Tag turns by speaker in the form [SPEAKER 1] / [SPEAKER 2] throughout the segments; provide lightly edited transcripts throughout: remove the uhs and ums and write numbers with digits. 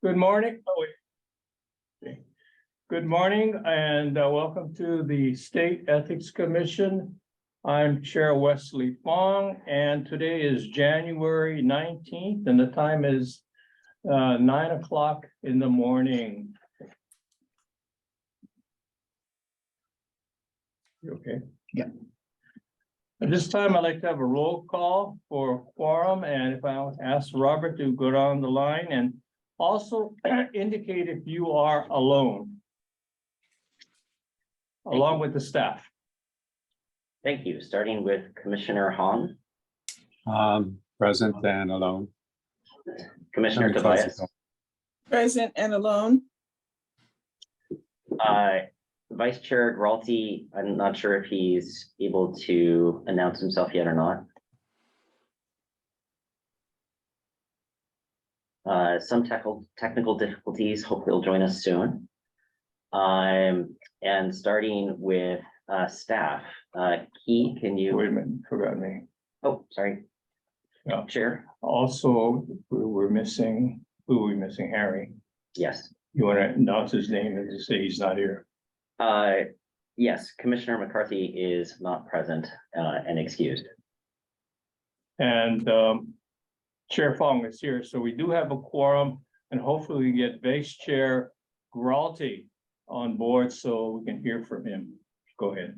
[SPEAKER 1] Good morning. Oh, wait. Okay. Good morning and welcome to the State Ethics Commission. I'm Chair Wesley Fong, and today is January 19th, and the time is 9 o'clock in the morning. You okay?
[SPEAKER 2] Yeah.
[SPEAKER 1] At this time, I'd like to have a roll call for quorum, and if I ask Robert to go down the line and also indicate if you are alone, along with the staff.
[SPEAKER 3] Thank you. Starting with Commissioner Han,
[SPEAKER 4] Present and alone.
[SPEAKER 3] Commissioner Tobias,
[SPEAKER 2] Present and alone.
[SPEAKER 3] Vice Chair Gralty. I'm not sure if he's able to announce himself yet or not. Some technical difficulties. Hopefully he'll join us soon. And starting with staff, Key, can you?
[SPEAKER 1] Wait a minute, forgot me.
[SPEAKER 3] Oh, sorry.
[SPEAKER 1] No.
[SPEAKER 3] Chair.
[SPEAKER 1] Also, we're missing, who are we missing? Harry.
[SPEAKER 3] Yes.
[SPEAKER 1] You want to announce his name and just say he's not here?
[SPEAKER 3] Yes, Commissioner McCarthy is not present and excused.
[SPEAKER 1] And Chair Fong is here, so we do have a quorum, and hopefully we get Vice Chair Gralty on board so we can hear from him. Go ahead.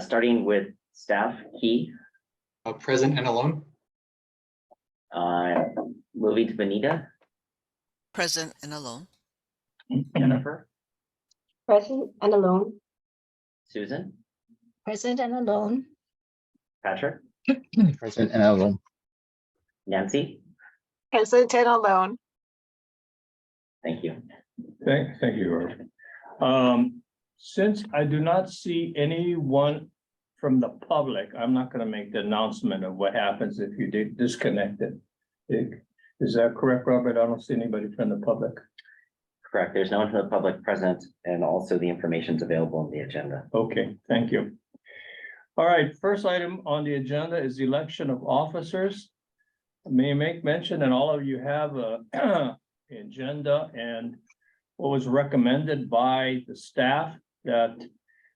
[SPEAKER 3] Starting with staff, Key.
[SPEAKER 5] Present and alone.
[SPEAKER 3] Moving to Benita.
[SPEAKER 6] Present and alone.
[SPEAKER 3] Jennifer.
[SPEAKER 7] Present and alone.
[SPEAKER 3] Susan.
[SPEAKER 7] Present and alone.
[SPEAKER 3] Patrick.
[SPEAKER 2] Present and alone.
[SPEAKER 3] Nancy.
[SPEAKER 7] Present and alone.
[SPEAKER 3] Thank you.
[SPEAKER 1] Thank you, Irv. Since I do not see anyone from the public, I'm not going to make the announcement of what happens if you did disconnect it. Is that correct, Robert? I don't see anybody from the public.
[SPEAKER 3] Correct. There's no one from the public present, and also the information is available on the agenda.
[SPEAKER 1] Okay, thank you. All right, first item on the agenda is the election of officers. May I make mention, and all of you have a agenda and what was recommended by the staff that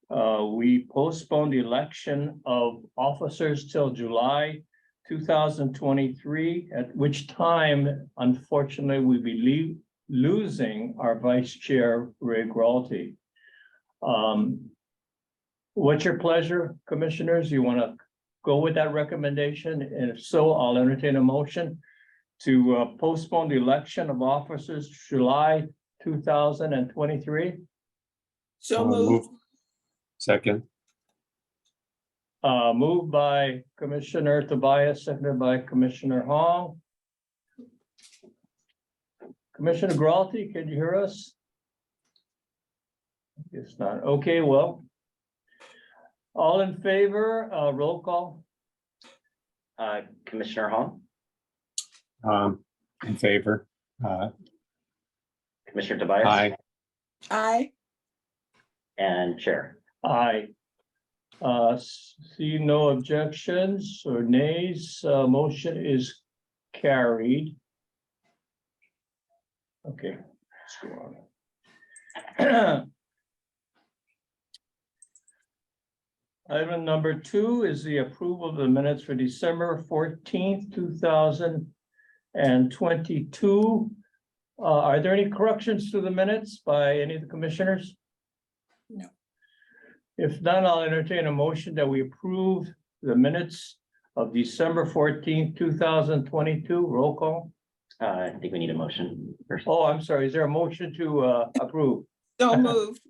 [SPEAKER 1] we postpone the election of officers till July 2023, at which time, unfortunately, we'll be losing our Vice Chair, Ray Gralty. What's your pleasure, commissioners? You want to go with that recommendation? And if so, I'll entertain a motion to postpone the election of officers to July 2023.
[SPEAKER 2] So moved.
[SPEAKER 4] Second.
[SPEAKER 1] Moved by Commissioner Tobias, seconded by Commissioner Hong. Commissioner Gralty, can you hear us? It's not. Okay, well, all in favor, roll call.
[SPEAKER 3] Commissioner Hong.
[SPEAKER 4] In favor.
[SPEAKER 3] Commissioner Tobias.
[SPEAKER 4] Aye.
[SPEAKER 2] Aye.
[SPEAKER 3] And Chair.
[SPEAKER 1] Aye. See no objections or nays, motion is carried. Okay, let's go on. Item number 2 is the approval of the minutes for December 14th, 2022. Are there any corrections to the minutes by any of the commissioners?
[SPEAKER 2] No.
[SPEAKER 1] If none, I'll entertain a motion that we approve the minutes of December 14th, 2022. Roll call.
[SPEAKER 3] I think we need a motion first.
[SPEAKER 1] Oh, I'm sorry. Is there a motion to approve?
[SPEAKER 2] So moved.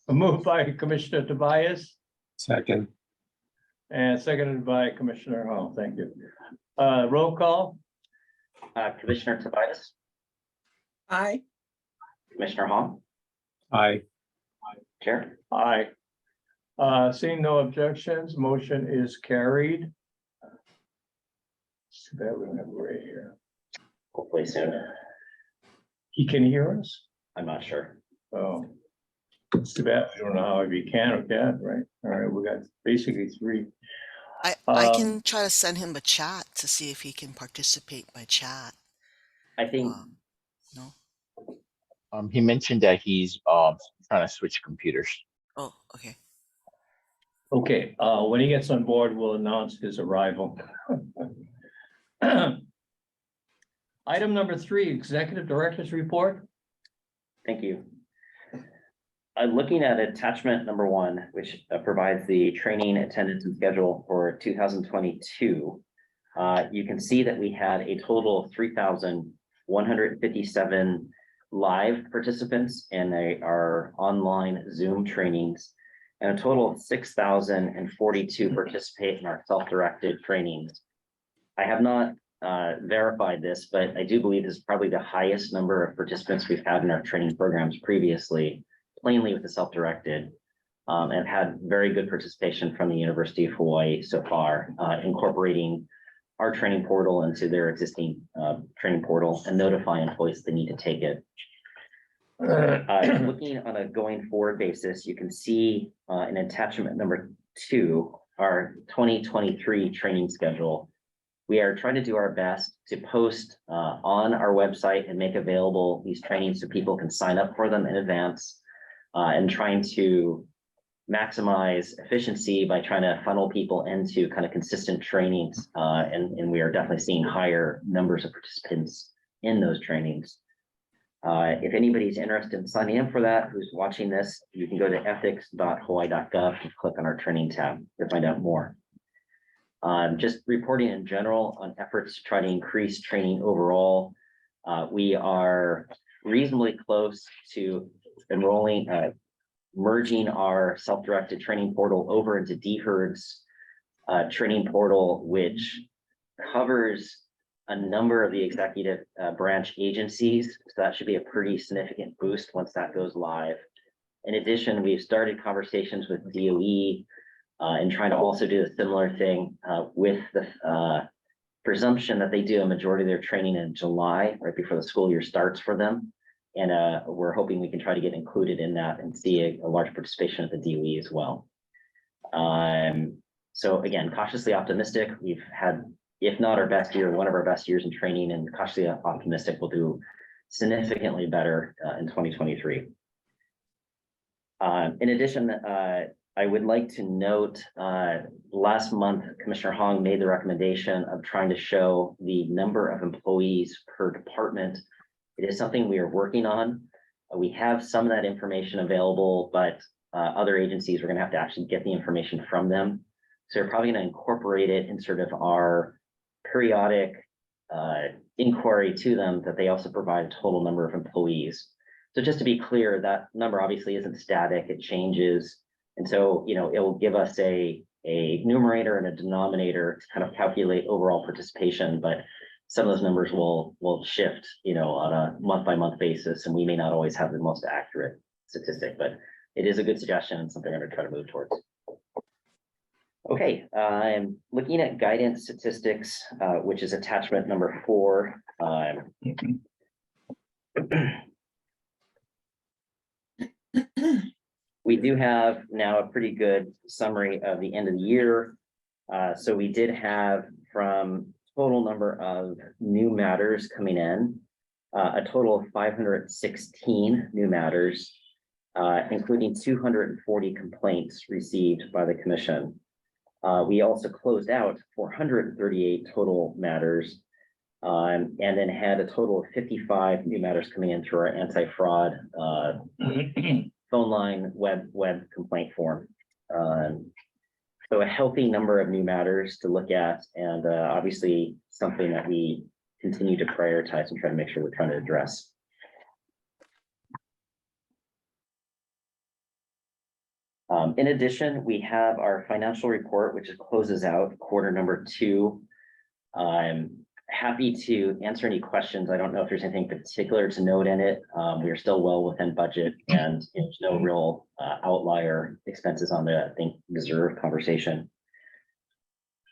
[SPEAKER 1] Moved by Commissioner Tobias
[SPEAKER 4] Second.
[SPEAKER 1] and seconded by Commissioner Hall. Thank you. Roll call.
[SPEAKER 3] Commissioner Tobias.
[SPEAKER 2] Aye.
[SPEAKER 3] Commissioner Hong.
[SPEAKER 4] Aye.
[SPEAKER 3] Chair.
[SPEAKER 1] Aye. Seeing no objections, motion is carried. It's too bad we don't have Ray here.
[SPEAKER 3] Hopefully soon.
[SPEAKER 1] He can hear us?
[SPEAKER 3] I'm not sure.
[SPEAKER 1] Oh, it's too bad. I don't know how if you can or can't, right? All right, we got basically 3.
[SPEAKER 6] I can try to send him a chat to see if he can participate by chat.
[SPEAKER 3] I think
[SPEAKER 6] No?
[SPEAKER 8] He mentioned that he's trying to switch computers.
[SPEAKER 6] Oh, okay.
[SPEAKER 1] Okay, when he gets on board, we'll announce his arrival. Item number 3, Executive Director's Report.
[SPEAKER 3] Thank you. Looking at attachment number 1, which provides the training attendance and schedule for 2022. You can see that we had a total of 3,157 live participants in our online Zoom trainings, and a total of 6,042 participate in our self-directed trainings. I have not verified this, but I do believe this is probably the highest number of participants we've had in our training programs previously, plainly with the self-directed, and had very good participation from the University of Hawaii so far, incorporating our training portal into their existing training portal and notify employees they need to take it. Looking on a going forward basis, you can see in attachment number 2, our 2023 training schedule. We are trying to do our best to post on our website and make available these trainings so people can sign up for them in advance, and trying to maximize efficiency by trying to funnel people into kind of consistent trainings. And we are definitely seeing higher numbers of participants in those trainings. If anybody's interested in signing up for that, who's watching this, you can go to ethics.hawaii.gov and click on our training tab to find out more. Just reporting in general on efforts to try to increase training overall. We are reasonably close to enrolling, merging our self-directed training portal over into DHERD's training portal, which covers a number of the executive branch agencies. So that should be a pretty significant boost once that goes live. In addition, we've started conversations with DOE and trying to also do a similar thing with the presumption that they do a majority of their training in July, right before the school year starts for them. And we're hoping we can try to get included in that and see a large participation at the DOE as well. So again, cautiously optimistic. We've had, if not our best year, one of our best years in training, and cautiously optimistic we'll do significantly better in 2023. In addition, I would like to note, last month, Commissioner Hong made the recommendation of trying to show the number of employees per department. It is something we are working on. We have some of that information available, but other agencies, we're going to have to actually get the information from them. So we're probably going to incorporate it in sort of our periodic inquiry to them, that they also provide a total number of employees. So just to be clear, that number obviously isn't static, it changes. And so, you know, it will give us a numerator and a denominator to kind of calculate overall participation, but some of those numbers will shift, you know, on a month-by-month basis, and we may not always have the most accurate statistic, but it is a good suggestion and something I'm going to try to move towards. Okay, I'm looking at guidance statistics, which is attachment number 4. We do have now a pretty good summary of the end of the year. So we did have, from total number of new matters coming in, a total of 516 new matters, including 240 complaints received by the commission. We also closed out 438 total matters, and then had a total of 55 new matters coming in through our anti-fraud phone line web complaint form. So a healthy number of new matters to look at, and obviously something that we continue to prioritize and try to make sure we're trying to address. In addition, we have our financial report, which closes out quarter number 2. I'm happy to answer any questions. I don't know if there's anything particular to note in it. We are still well within budget, and there's no real outlier expenses on the, I think, deserved conversation.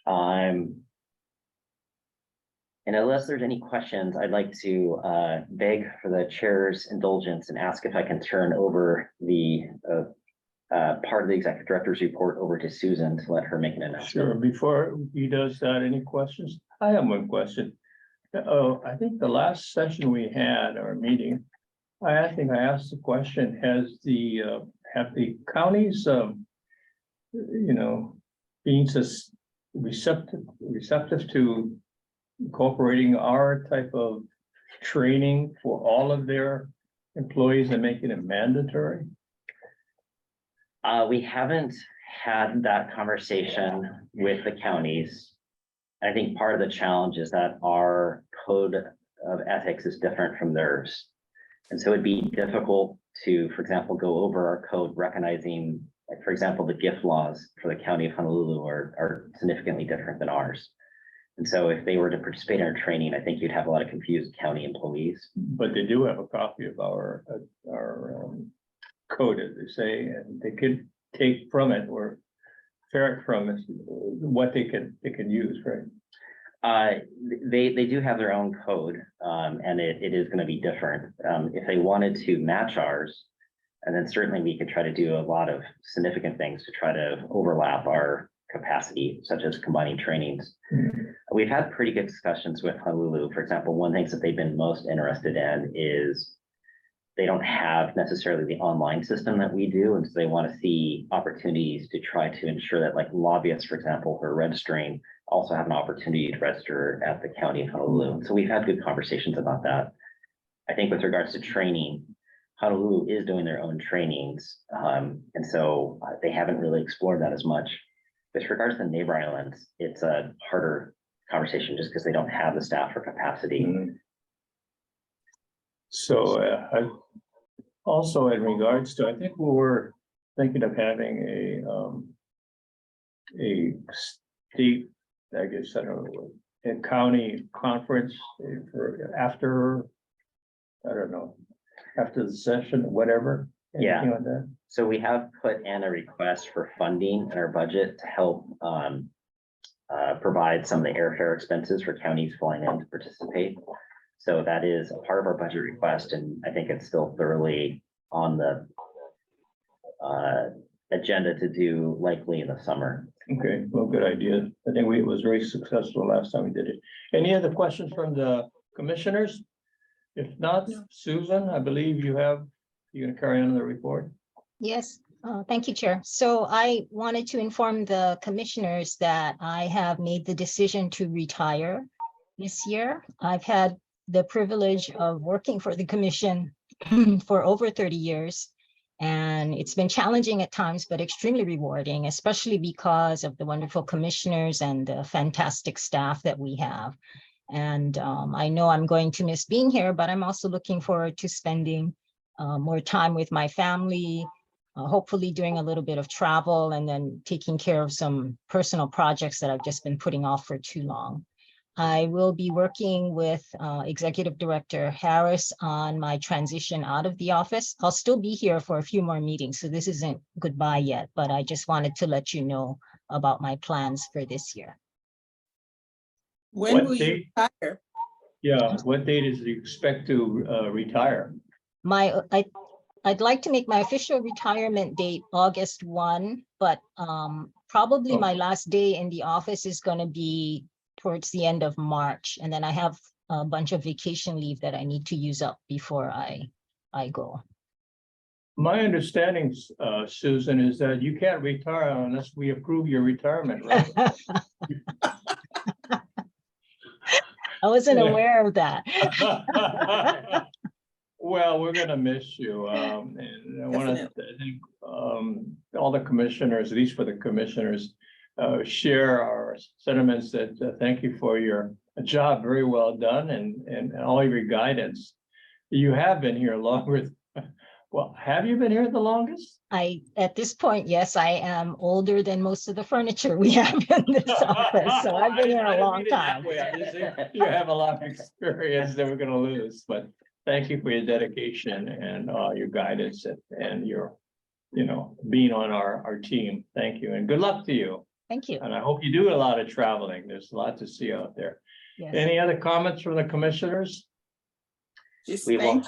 [SPEAKER 3] And unless there's any questions, I'd like to beg for the chair's indulgence and ask if I can turn over the part of the executive director's report over to Susan to let her make an announcement.
[SPEAKER 1] Sure. Before he does that, any questions? I have one question. Oh, I think the last session we had, our meeting, I think I asked the question, have the counties, being receptive to incorporating our type of training for all of their employees and making it mandatory?
[SPEAKER 3] We haven't had that conversation with the counties. I think part of the challenge is that our code of ethics is different from theirs. And so it'd be difficult to, for example, go over our code recognizing, like, for example, the gift laws for the county of Honolulu are significantly different than ours. And so if they were to participate in our training, I think you'd have a lot of confused county employees.
[SPEAKER 1] But they do have a copy of our code, as they say, and they could take from it or ferret from it what they can use, right?
[SPEAKER 3] They do have their own code, and it is going to be different. If they wanted to match ours, and then certainly we could try to do a lot of significant things to try to overlap our capacity, such as combining trainings. We've had pretty good discussions with Honolulu. For example, one of the things that they've been most interested in is they don't have necessarily the online system that we do. And so they want to see opportunities to try to ensure that, like, lobbyists, for example, who are registering also have an opportunity to register at the county of Honolulu. So we've had good conversations about that. I think with regards to training, Honolulu is doing their own trainings. And so they haven't really explored that as much. With regards to neighbor islands, it's a harder conversation just because they don't have the staff or capacity.
[SPEAKER 1] So also in regards to, I think we were thinking of having a state, I guess, I don't know, a county conference for after, I don't know, after the session, whatever.
[SPEAKER 3] Yeah.
[SPEAKER 1] Anything like that?
[SPEAKER 3] So we have put in a request for funding in our budget to help provide some of the airfare expenses for counties flying in to participate. So that is a part of our budget request, and I think it's still thoroughly on the agenda to do likely in the summer.
[SPEAKER 1] Okay, well, good idea. I think it was very successful last time we did it. Any other questions from the commissioners? If not, Susan, I believe you're gonna carry on the report.
[SPEAKER 7] Yes, thank you, Chair. So I wanted to inform the commissioners that I have made the decision to retire this year. I've had the privilege of working for the commission for over 30 years. And it's been challenging at times, but extremely rewarding, especially because of the wonderful commissioners and the fantastic staff that we have. And I know I'm going to miss being here, but I'm also looking forward to spending more time with my family, hopefully doing a little bit of travel and then taking care of some personal projects that I've just been putting off for too long. I will be working with Executive Director Harris on my transition out of the office. I'll still be here for a few more meetings, so this isn't goodbye yet, but I just wanted to let you know about my plans for this year.
[SPEAKER 2] When
[SPEAKER 1] What
[SPEAKER 2] will you
[SPEAKER 1] date?
[SPEAKER 2] retire?
[SPEAKER 1] Yeah, what date is you expect to retire?
[SPEAKER 7] I'd like to make my official retirement date August 1, but probably my last day in the office is going to be towards the end of March. And then I have a bunch of vacation leave that I need to use up before I go.
[SPEAKER 1] My understanding, Susan, is that you can't retire unless we approve your retirement, right?
[SPEAKER 7] I wasn't aware of that.
[SPEAKER 1] Well, we're gonna miss you, and I want to thank all the commissioners, at least for the commissioners, share our sentiments that thank you for your job, very well done, and all of your guidance. You have been here longer. Well, have you been here the longest?
[SPEAKER 7] At this point, yes, I am older than most of the furniture we have in this office, so I've been here a long time.
[SPEAKER 1] You have a lot of experience that we're gonna lose, but thank you for your dedication and your guidance and your, being on our team. Thank you, and good luck to you.
[SPEAKER 7] Thank you.
[SPEAKER 1] And I hope you do a lot of traveling. There's a lot to see out there.
[SPEAKER 7] Yes.
[SPEAKER 1] Any other comments from the commissioners?
[SPEAKER 2] Just
[SPEAKER 3] We will
[SPEAKER 2] thank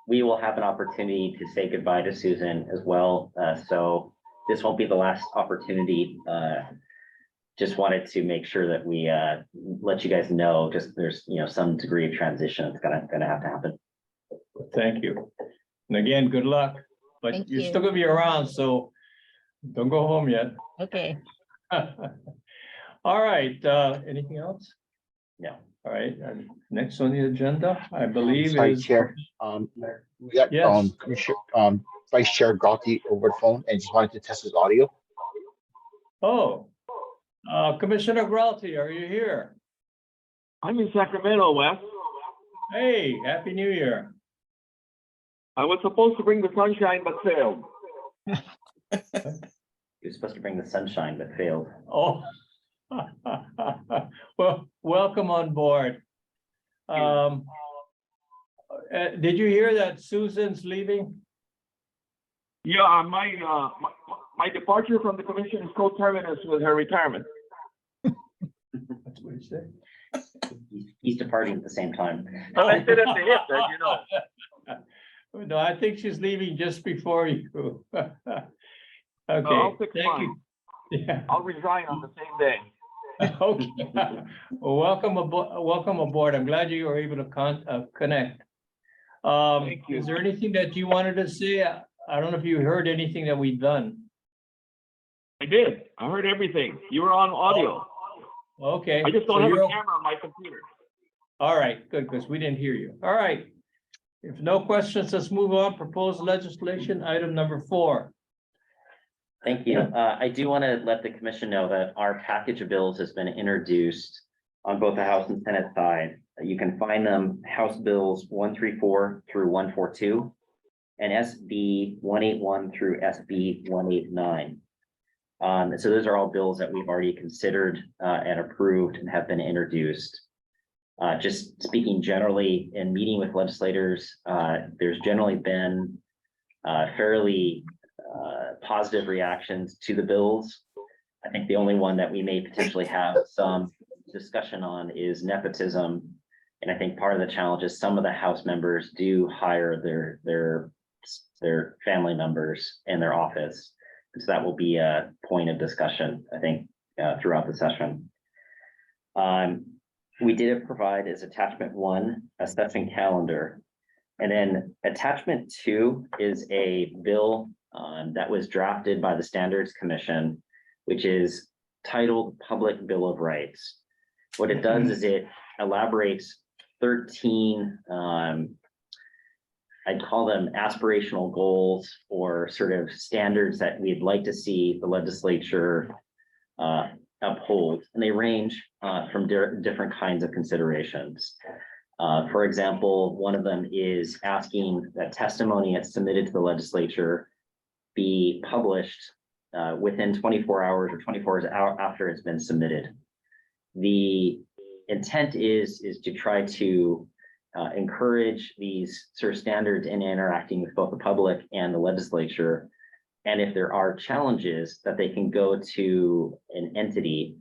[SPEAKER 2] you.
[SPEAKER 3] have an opportunity to say goodbye to Susan as well. So this won't be the last opportunity just wanted to make sure that we let you guys know, just there's, some degree of transition that's gonna have to happen.
[SPEAKER 1] Thank you. And again, good luck, but
[SPEAKER 7] Thank
[SPEAKER 1] you're
[SPEAKER 7] you.
[SPEAKER 1] still gonna be around, so don't go home yet.
[SPEAKER 7] Okay.
[SPEAKER 1] All right, anything else?
[SPEAKER 3] No.
[SPEAKER 1] All right, and next on the agenda, I believe
[SPEAKER 8] Sorry,
[SPEAKER 1] is.
[SPEAKER 8] Chair. We got,
[SPEAKER 1] Yes.
[SPEAKER 8] Commissioner, Vice Chair Gauti over the phone and just wanted to test his audio.
[SPEAKER 1] Oh, Commissioner Gralti, are you here?
[SPEAKER 9] I'm in Sacramento, Wes.
[SPEAKER 1] Hey, Happy New Year.
[SPEAKER 9] I was supposed to bring the sunshine, but failed.
[SPEAKER 3] You're supposed to bring the sunshine, but failed.
[SPEAKER 1] Oh. Well, welcome on board. Did you hear that Susan's leaving?
[SPEAKER 9] Yeah, my departure from the commission is coterminous with her retirement.
[SPEAKER 1] That's what he said.
[SPEAKER 3] He's departing at the same time.
[SPEAKER 9] Connected at the hip, as you know.
[SPEAKER 1] No, I think she's leaving just before you. Okay,
[SPEAKER 9] I'll fix
[SPEAKER 1] thank you. Yeah,
[SPEAKER 9] I'll resign on the same day.
[SPEAKER 1] okay. Well, welcome aboard. I'm glad you were able to connect.
[SPEAKER 9] Thank you.
[SPEAKER 1] Is there anything that you wanted to say? I don't know if you heard anything that we've done.
[SPEAKER 9] I did. I heard everything. You were on audio.
[SPEAKER 1] Okay.
[SPEAKER 9] I just
[SPEAKER 1] so
[SPEAKER 9] don't have a
[SPEAKER 1] you're-
[SPEAKER 9] camera on my computer.
[SPEAKER 1] All right, good, because we didn't hear you. All right. If no questions, let's move on. Proposed legislation, item number 4.
[SPEAKER 3] Thank you. I do want to let the commission know that our package of bills has been introduced on both the House and Senate side. You can find them House Bills 134 through 142 and SB 181 through SB 189. So those are all bills that we've already considered and approved and have been introduced. Just speaking generally in meeting with legislators, there's generally been fairly positive reactions to the bills. I think the only one that we may potentially have some discussion on is nepotism. And I think part of the challenge is some of the House members do hire their family members in their office. And so that will be a point of discussion, I think, throughout the session. We did provide as attachment 1, a session calendar. And then attachment 2 is a bill that was drafted by the Standards Commission, which is titled Public Bill of Rights. What it does is it elaborates 13, I'd call them aspirational goals or sort of standards that we'd like to see the legislature uphold. And they range from different kinds of considerations. For example, one of them is asking that testimony that's submitted to the legislature be published within 24 hours or 24 hours after it's been submitted. The intent is to try to encourage these sort of standards in interacting with both the public and the legislature. And if there are challenges that they can go to an entity.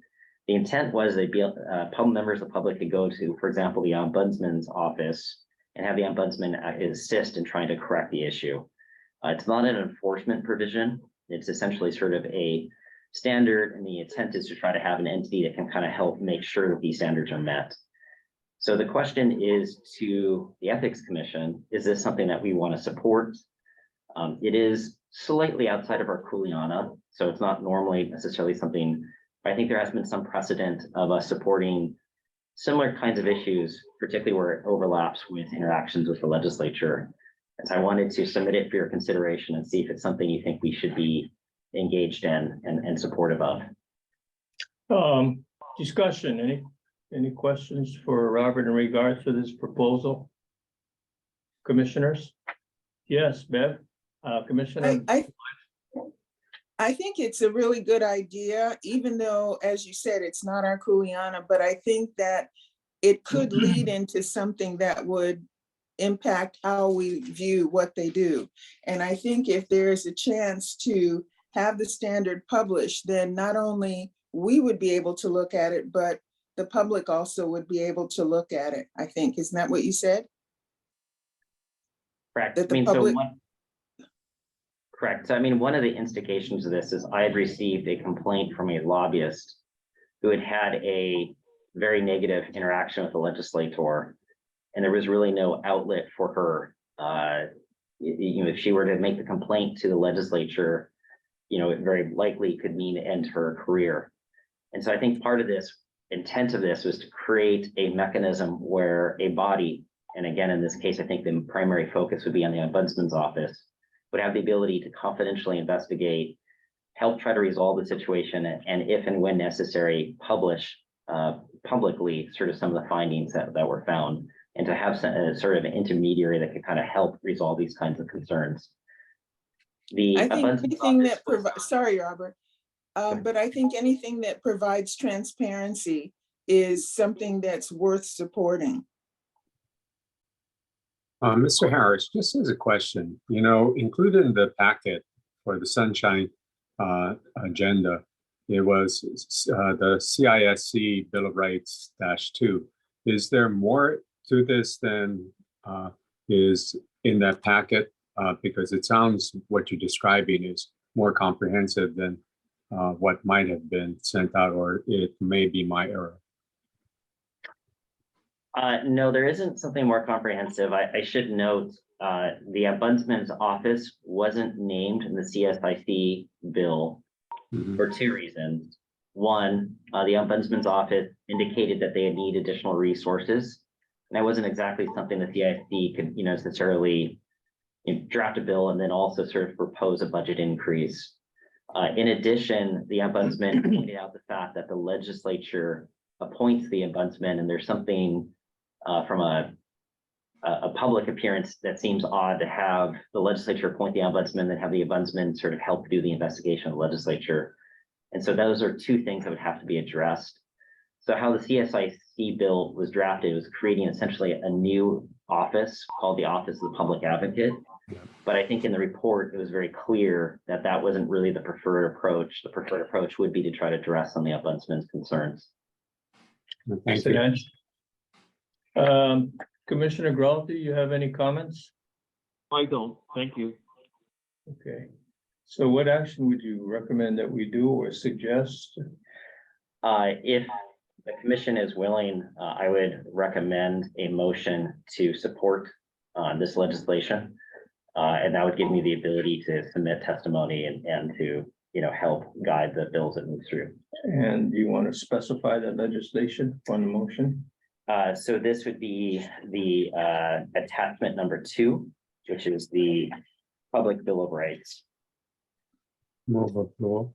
[SPEAKER 3] The intent was they'd be members of the public could go to, for example, the ombudsman's office and have the ombudsman assist in trying to correct the issue. It's not an enforcement provision. It's essentially sort of a standard, and the intent is to try to have an entity that can kind of help make sure that these standards are met. So the question is to the Ethics Commission, is this something that we want to support? It is slightly outside of our kuleana, so it's not normally necessarily something. I think there has been some precedent of us supporting similar kinds of issues, particularly where it overlaps with interactions with the legislature. And so I wanted to submit it for your consideration and see if it's something you think we should be engaged in and supportive of.
[SPEAKER 1] Discussion, any questions for Robert in regards to this proposal? Commissioners? Yes, Bev, Commissioner.
[SPEAKER 2] I think it's a really good idea, even though, as you said, it's not our kuleana, but I think that it could lead into something that would impact how we view what they do. And I think if there's a chance to have the standard published, then not only we would be able to look at it, but the public also would be able to look at it, I think. Isn't that what you said?
[SPEAKER 3] Correct.
[SPEAKER 2] That the public.
[SPEAKER 3] Correct. So I mean, one of the instigations of this is I had received a complaint from a lobbyist who had had a very negative interaction with the legislator, and there was really no outlet for her. If she were to make the complaint to the legislature, it very likely could mean end her career. And so I think part of this intent of this was to create a mechanism where a body, and again, in this case, I think the primary focus would be on the ombudsman's office, would have the ability to confidentially investigate, help try to resolve the situation, and if and when necessary, publish publicly sort of some of the findings that were found, and to have sort of an intermediary that could kind of help resolve these kinds of concerns.
[SPEAKER 2] I think anything that provides, sorry, Robert, but I think anything that provides transparency is something that's worth supporting.
[SPEAKER 4] Mr. Harris, just as a question, included in the packet for the Sunshine agenda, it was the CISC Bill of Rights -2. Is there more to this than is in that packet? Because it sounds what you're describing is more comprehensive than what might have been sent out, or it may be my error.
[SPEAKER 3] No, there isn't something more comprehensive. I should note the Ombudsman's office wasn't named in the CSIC bill for two reasons. One, the Ombudsman's office indicated that they need additional resources, and that wasn't exactly something the CIC could necessarily draft a bill and then also sort of propose a budget increase. In addition, the Ombudsman pointed out the fact that the legislature appoints the Ombudsman, and there's something from a public appearance that seems odd to have the legislature appoint the Ombudsman, then have the Ombudsman sort of help do the investigation of the legislature. And so those are two things that would have to be addressed. So how the CSIC bill was drafted was creating essentially a new office called the Office of the Public Advocate. But I think in the report, it was very clear that that wasn't really the preferred approach. The preferred approach would be to try to address on the Ombudsman's concerns.
[SPEAKER 4] Thank you.
[SPEAKER 1] Commissioner Gralty, you have any comments?
[SPEAKER 9] I don't, thank you.
[SPEAKER 1] Okay, so what action would you recommend that we do or suggest?
[SPEAKER 3] If the commission is willing, I would recommend a motion to support this legislation. And that would give me the ability to submit testimony and to, help guide the bills that move through.
[SPEAKER 1] And do you want to specify that legislation on the motion?
[SPEAKER 3] So this would be the attachment number 2, which is the Public Bill of Rights.
[SPEAKER 4] Move approval.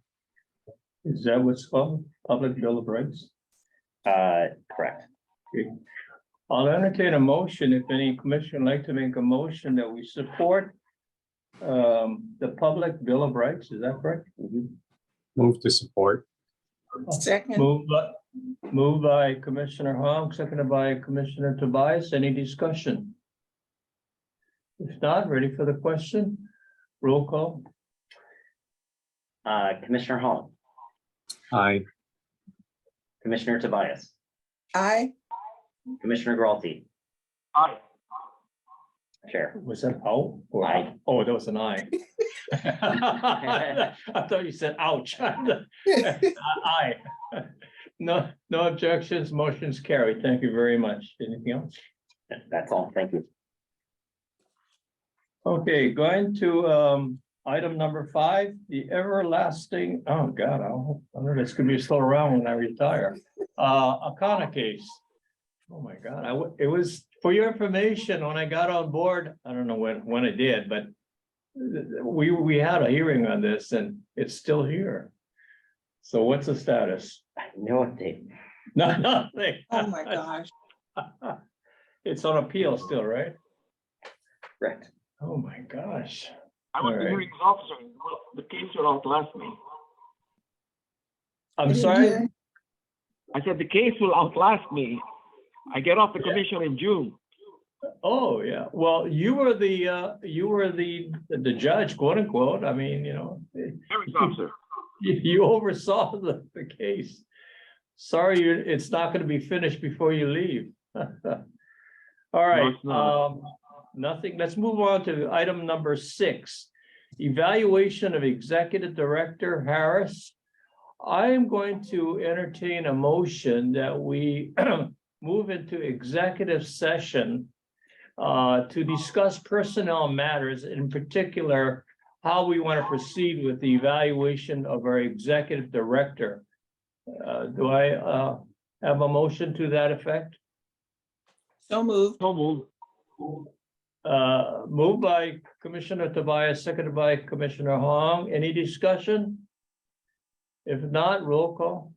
[SPEAKER 1] Is that what's called? Public Bill of Rights?
[SPEAKER 3] Correct.
[SPEAKER 1] Okay. I'll entertain a motion if any commission would like to make a motion that we support the Public Bill of Rights. Is that correct?
[SPEAKER 4] Move to support.
[SPEAKER 2] Second,
[SPEAKER 1] Moved by Commissioner Hong, seconded by Commissioner Tobias. Any discussion? If not, ready for the question? Roll call.
[SPEAKER 3] Commissioner Hall,
[SPEAKER 4] Aye.
[SPEAKER 3] Commissioner Tobias,
[SPEAKER 2] aye.
[SPEAKER 3] Commissioner Gralty,
[SPEAKER 9] Aye.
[SPEAKER 3] Chair.
[SPEAKER 1] Was that out? Or
[SPEAKER 3] Aye.
[SPEAKER 1] Oh, that was an aye. I thought you said ouch. Aye. No objections, motion's carried. Thank you very much. Anything else?
[SPEAKER 3] That's all. Thank you.
[SPEAKER 1] Okay, going to item number 5, the everlasting, oh God, I know this could be still around when I retire. Akana case. Oh my God, it was, for your information, when I got on board, I don't know when I did, but we had a hearing on this and it's still here. So what's the status?
[SPEAKER 3] No update.
[SPEAKER 1] No, nothing.
[SPEAKER 2] Oh my gosh.
[SPEAKER 1] It's on appeal still, right?
[SPEAKER 3] Correct.
[SPEAKER 1] Oh my gosh.
[SPEAKER 9] I was
[SPEAKER 1] All
[SPEAKER 9] the
[SPEAKER 1] right.
[SPEAKER 9] hearing officer. Well, the case will outlast me.
[SPEAKER 1] I'm
[SPEAKER 2] I didn't
[SPEAKER 1] sorry.
[SPEAKER 2] hear.
[SPEAKER 9] I said the case will outlast me. I get off the
[SPEAKER 1] Yeah.
[SPEAKER 9] commission in June.
[SPEAKER 1] Oh, yeah. Well, you were the judge, quote unquote. I mean,
[SPEAKER 9] Hearing officer.
[SPEAKER 1] you oversaw the case. Sorry, it's not going to be finished before you leave. All right.
[SPEAKER 9] it's not.
[SPEAKER 1] Nothing. Let's move on to item number 6. Evaluation of Executive Director Harris. I am going to entertain a motion that we move into executive session to discuss personnel matters, in particular, how we want to proceed with the evaluation of our executive director. Do I have a motion to that effect?
[SPEAKER 2] So moved.
[SPEAKER 9] So moved.
[SPEAKER 1] Moved by Commissioner Tobias, seconded by Commissioner Hong. Any discussion? If not, roll call.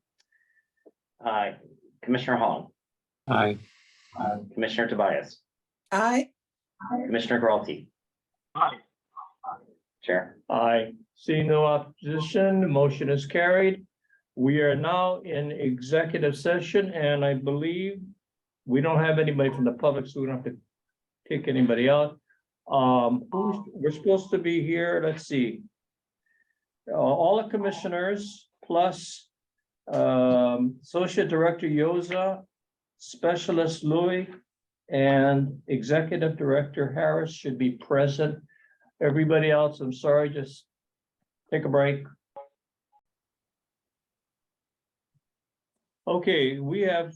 [SPEAKER 3] Commissioner Hong,
[SPEAKER 4] Aye.
[SPEAKER 3] Commissioner Tobias,
[SPEAKER 2] Aye.
[SPEAKER 3] Commissioner Gralty,
[SPEAKER 9] Aye.
[SPEAKER 3] Chair.
[SPEAKER 1] Aye. Seeing no opposition, the motion is carried. We are now in executive session, and I believe we don't have anybody from the public, so we don't have to kick anybody out. We're supposed to be here, let's see. All the commissioners plus Associate Director Yoza, Specialist Louis, and Executive Director Harris should be present. Everybody else, I'm sorry, just take a break. Okay, we have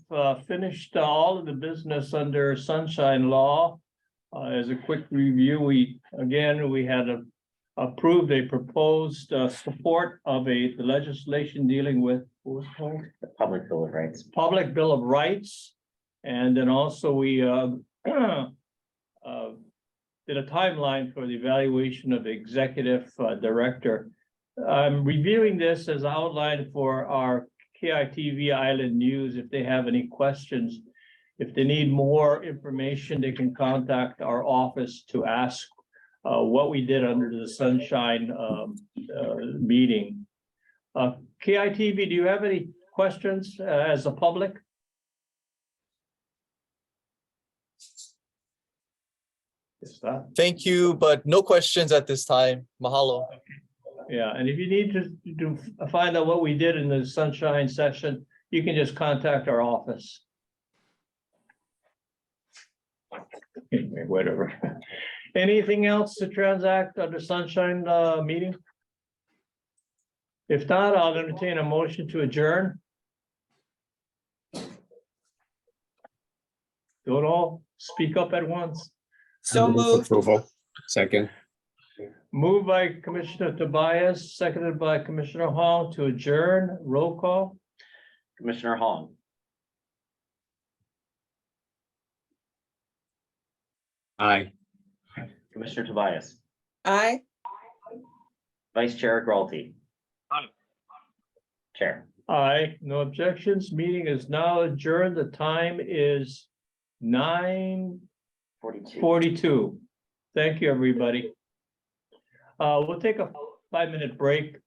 [SPEAKER 1] finished all of the business under Sunshine Law. As a quick review, we had approved a proposed support of the legislation dealing with what was it called?
[SPEAKER 3] The Public Bill of Rights.
[SPEAKER 1] Public Bill of Rights. And then also we did a timeline for the evaluation of the executive director. I'm reviewing this as outlined for our KITV Island News. If they have any questions, if they need more information, they can contact our office to ask what we did under the Sunshine meeting. KITV, do you have any questions as a public? Is that?
[SPEAKER 10] Thank you, but no questions at this time. Mahalo.
[SPEAKER 1] Yeah, and if you need to find out what we did in the Sunshine session, you can just contact our office. Whatever. Anything else to transact under Sunshine meeting? If not, I'll entertain a motion to adjourn. Don't all speak up at once.
[SPEAKER 2] So moved.
[SPEAKER 4] Approval. Second.
[SPEAKER 1] Moved by Commissioner Tobias, seconded by Commissioner Hall to adjourn. Roll call.
[SPEAKER 3] Commissioner Hong,
[SPEAKER 4] Aye.
[SPEAKER 3] Commissioner Tobias,
[SPEAKER 2] Aye.
[SPEAKER 3] Vice Chair Gralty.
[SPEAKER 9] Aye.
[SPEAKER 3] Chair.
[SPEAKER 1] Aye, no objections. Meeting is now adjourned. The time is
[SPEAKER 3] 42.
[SPEAKER 1] 9:42. Thank you, everybody. We'll take a 5-minute break